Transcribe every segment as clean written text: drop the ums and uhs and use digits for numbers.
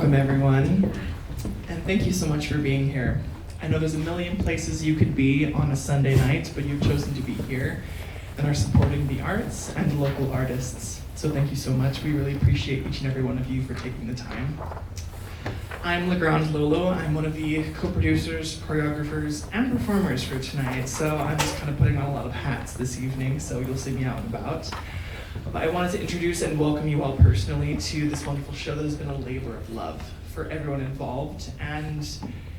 Welcome, everyone, and thank you so much for being here. I know there's a million places you could be on a Sunday night, but you've chosen to be here and are supporting the arts and local artists. So thank you so much. We really appreciate each and every one of you for taking the time. I'm LeGrande Lolo. I'm one of the co-producers, choreographers, and performers for tonight. So I'm just kind of putting on a lot of hats this evening, so you'll see me out and about. But I wanted to introduce and welcome you all personally to this wonderful show that has been a labor of love for everyone involved and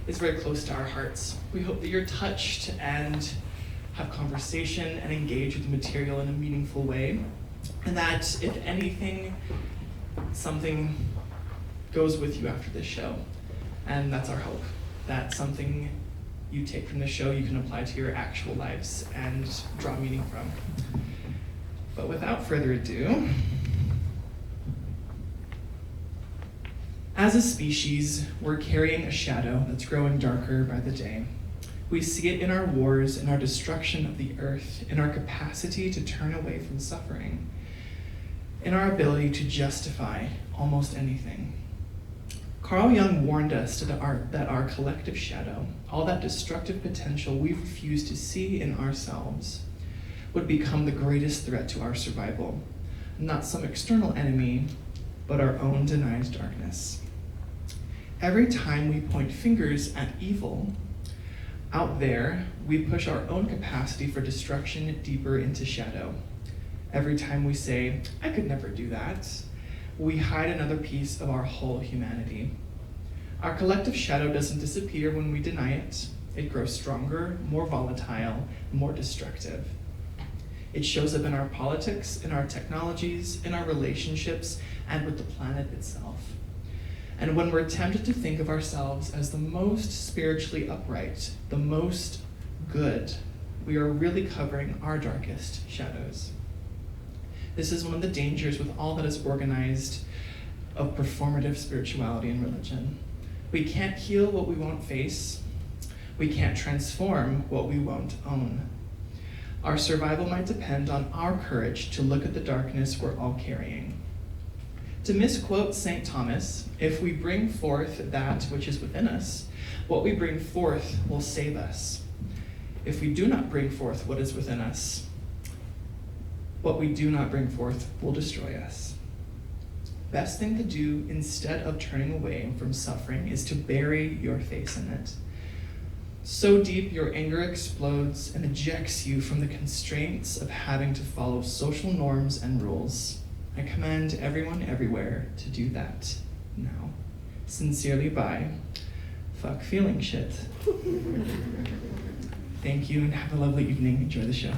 is very close to our hearts. We hope that you're touched and have conversation and engage with the material in a meaningful way, and that if anything, something goes with you after this show. And that's our hope, that something you take from this show you can apply to your actual lives and draw meaning from. But without further ado, as a species, we're carrying a shadow that's growing darker by the day. We see it in our wars, in our destruction of the earth, in our capacity to turn away from suffering, in our ability to justify almost anything. Carl Jung warned us that our collective shadow, all that destructive potential we refuse to see in ourselves, would become the greatest threat to our survival, not some external enemy, but our own denied darkness. Every time we point fingers at evil, out there, we push our own capacity for destruction deeper into shadow. Every time we say, I could never do that, we hide another piece of our whole humanity. Our collective shadow doesn't disappear when we deny it. It grows stronger, more volatile, more destructive. It shows up in our politics, in our technologies, in our relationships, and with the planet itself. And when we're tempted to think of ourselves as the most spiritually upright, the most good, we are really covering our darkest shadows. This is one of the dangers with all that is organized of performative spirituality and religion. We can't heal what we won't face. We can't transform what we won't own. Our survival might depend on our courage to look at the darkness we're all carrying. To misquote St. Thomas, if we bring forth that which is within us, what we bring forth will save us. If we do not bring forth what is within us, what we do not bring forth will destroy us. Best thing to do instead of turning away from suffering is to bury your face in it. So deep your anger explodes and ejects you from the constraints of having to follow social norms and rules. I commend everyone everywhere to do that now. Sincerely by Fuck Feeling Shit. Thank you and have a lovely evening. Enjoy the show.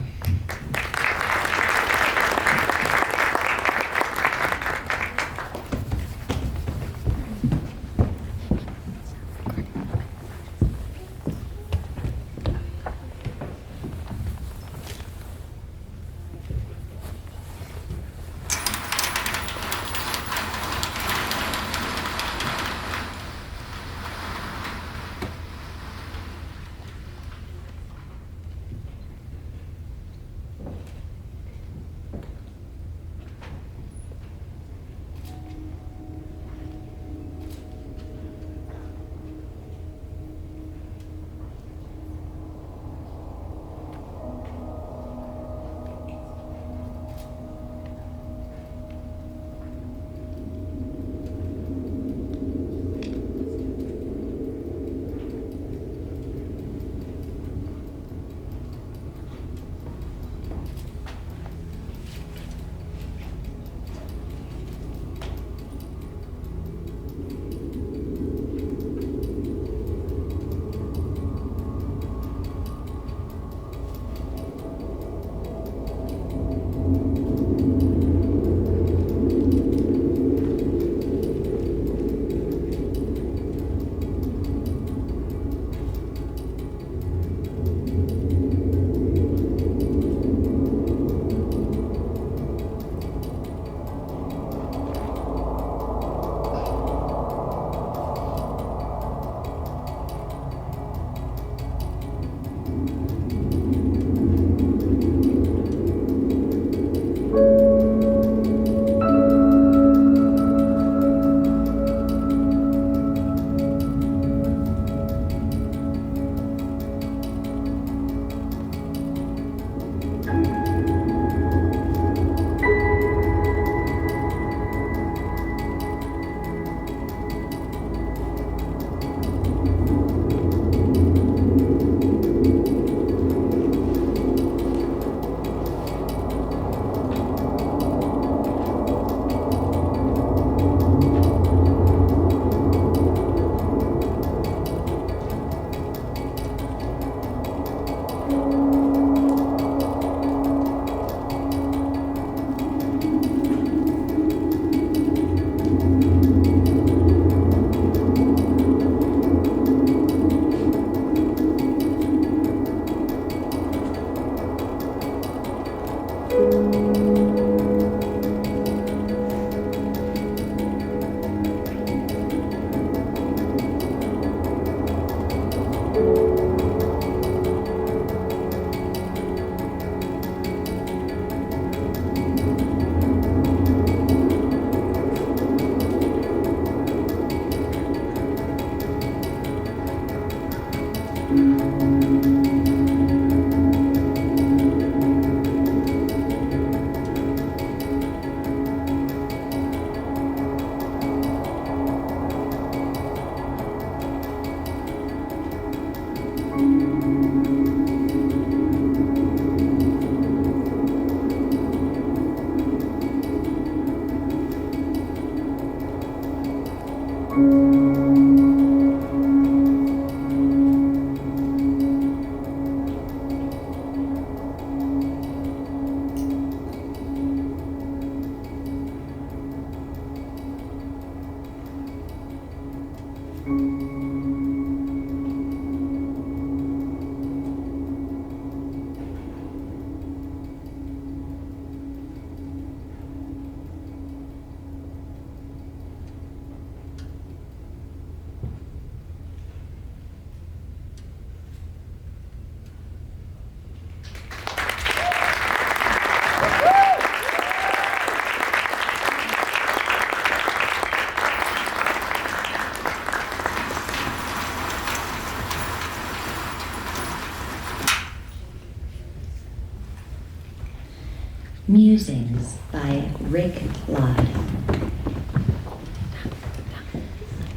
Musings by Rick Ladd.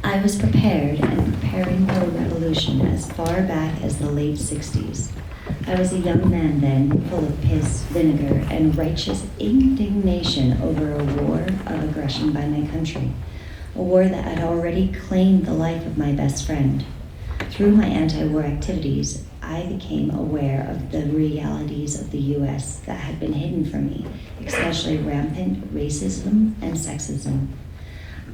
I was prepared and preparing for a revolution as far back as the late 60s. I was a young man then, full of piss, vinegar, and righteous indignation over a war of aggression by my country, a war that had already claimed the life of my best friend. Through my anti-war activities, I became aware of the realities of the U.S. that had been hidden from me, especially rampant racism and sexism.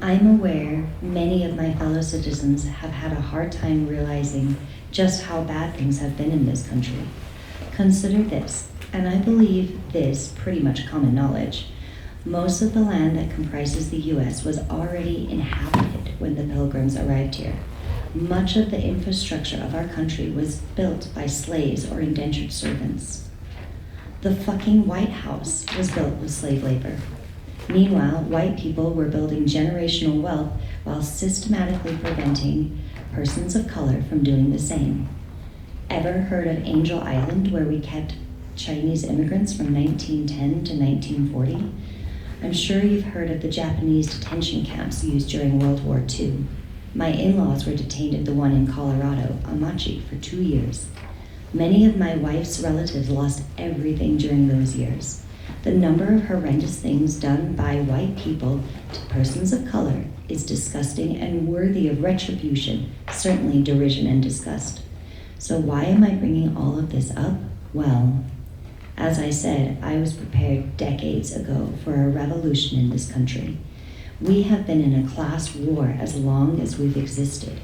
I'm aware many of my fellow citizens have had a hard time realizing just how bad things have been in this country. Consider this, and I believe this pretty much common knowledge. Most of the land that comprises the U.S. was already inhabited when the Pilgrims arrived here. Much of the infrastructure of our country was built by slaves or indentured servants. The fucking White House was built with slave labor. Meanwhile, white people were building generational wealth while systematically preventing persons of color from doing the same. Ever heard of Angel Island, where we kept Chinese immigrants from 1910 to 1940? I'm sure you've heard of the Japanese detention camps used during World War II. My in-laws were detained at the one in Colorado, Amachi, for 2 years. Many of my wife's relatives lost everything during those years. The number of horrendous things done by white people to persons of color is disgusting and worthy of retribution, certainly derision and disgust. So why am I bringing all of this up? Well, as I said, I was prepared decades ago for a revolution in this country. We have been in a class war as long as we've existed.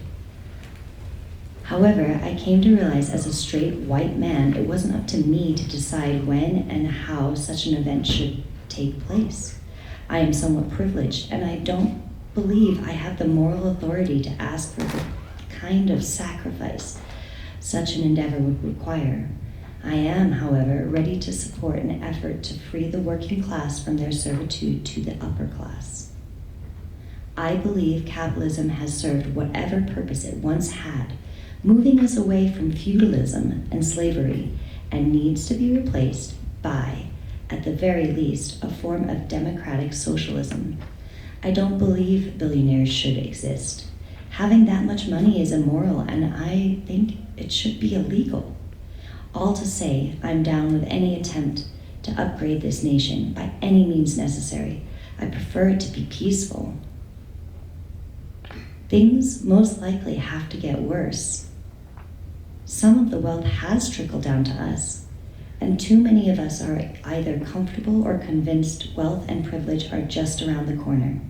However, I came to realize as a straight white man, it wasn't up to me to decide when and how such an event should take place. I am somewhat privileged, and I don't believe I have the moral authority to ask for the kind of sacrifice such an endeavor would require. I am, however, ready to support an effort to free the working class from their servitude to the upper class. I believe capitalism has served whatever purpose it once had, moving us away from feudalism and slavery, and needs to be replaced by, at the very least, a form of democratic socialism. I don't believe billionaires should exist. Having that much money is immoral, and I think it should be illegal. All to say, I'm down with any attempt to upgrade this nation by any means necessary. I prefer it to be peaceful. Things most likely have to get worse. Some of the wealth has trickled down to us, and too many of us are either comfortable or convinced wealth and privilege are just around the corner.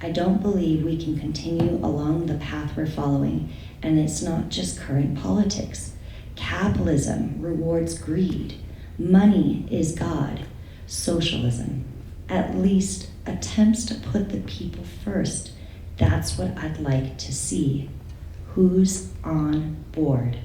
I don't believe we can continue along the path we're following, and it's not just current politics. Capitalism rewards greed. Money is God. Socialism, at least, attempts to put the people first. That's what I'd like to see. Who's on board?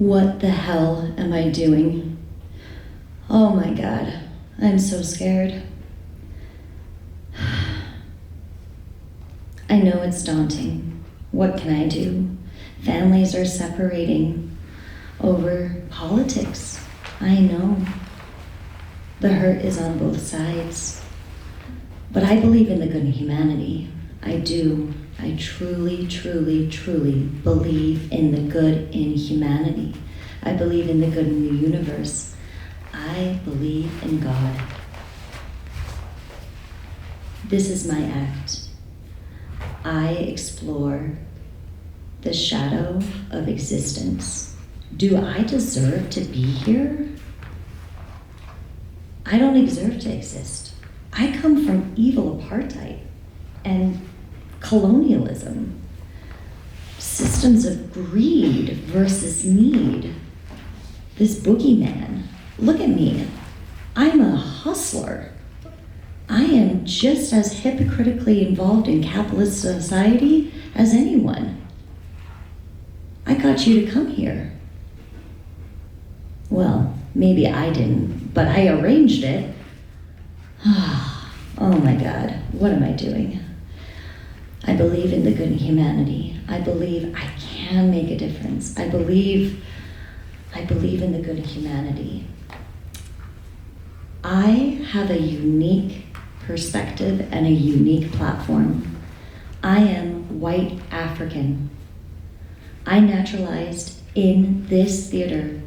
What the hell am I doing? Oh my God, I'm so scared. I know it's daunting. What can I do? Families are separating over politics. I know. The hurt is on both sides. But I believe in the good in humanity. I do. I truly, truly, truly believe in the good in humanity. I believe in the good in the universe. I believe in God. This is my act. I explore the shadow of existence. Do I deserve to be here? I don't deserve to exist. I come from evil apartheid and colonialism, systems of greed versus need. This boogeyman, look at me. I'm a hustler. I am just as hypocritically involved in capitalist society as anyone. I got you to come here. Well, maybe I didn't, but I arranged it. Oh my God, what am I doing? I believe in the good in humanity. I believe I can make a difference. I believe in the good in humanity. I have a unique perspective and a unique platform. I am white African. I naturalized in this theater.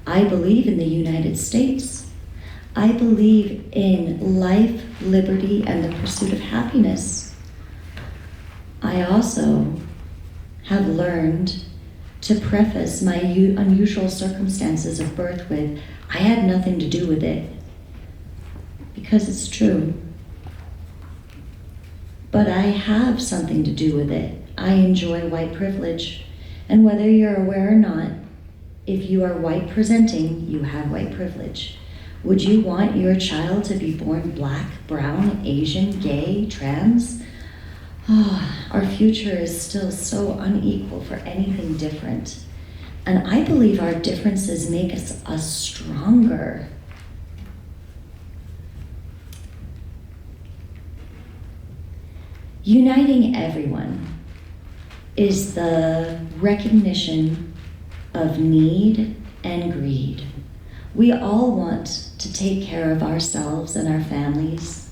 I believe in the United States. I believe in life, liberty, and the pursuit of happiness. I also have learned to preface my unusual circumstances of birth with, I had nothing to do with it, because it's true. But I have something to do with it. I enjoy white privilege. And whether you're aware or not, if you are white presenting, you have white privilege. Would you want your child to be born black, brown, Asian, gay, trans? Oh, our future is still so unequal for anything different. And I believe our differences make us stronger. Uniting everyone is the recognition of need and greed. We all want to take care of ourselves and our families.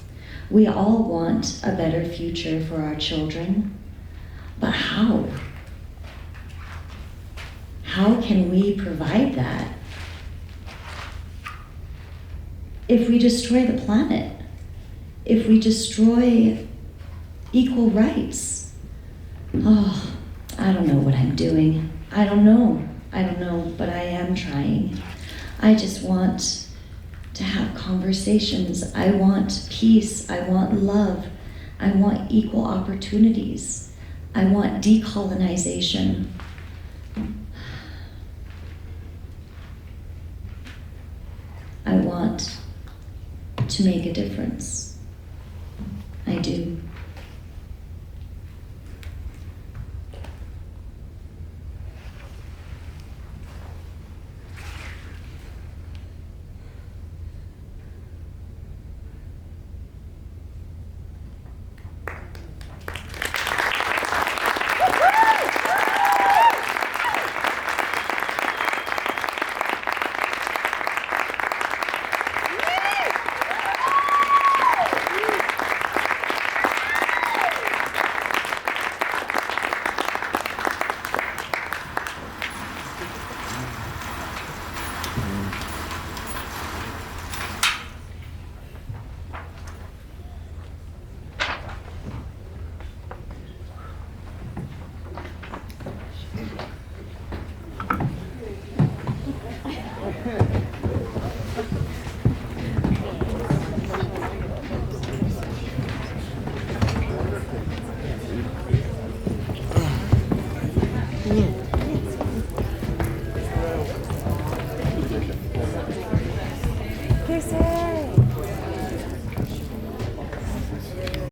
We all want a better future for our children. But how? How can we provide that? If we destroy the planet, if we destroy equal rights, oh, I don't know what I'm doing. I don't know, but I am trying. I just want to have conversations. I want peace. I want love. I want equal opportunities. I want decolonization. I want to make a difference. I do.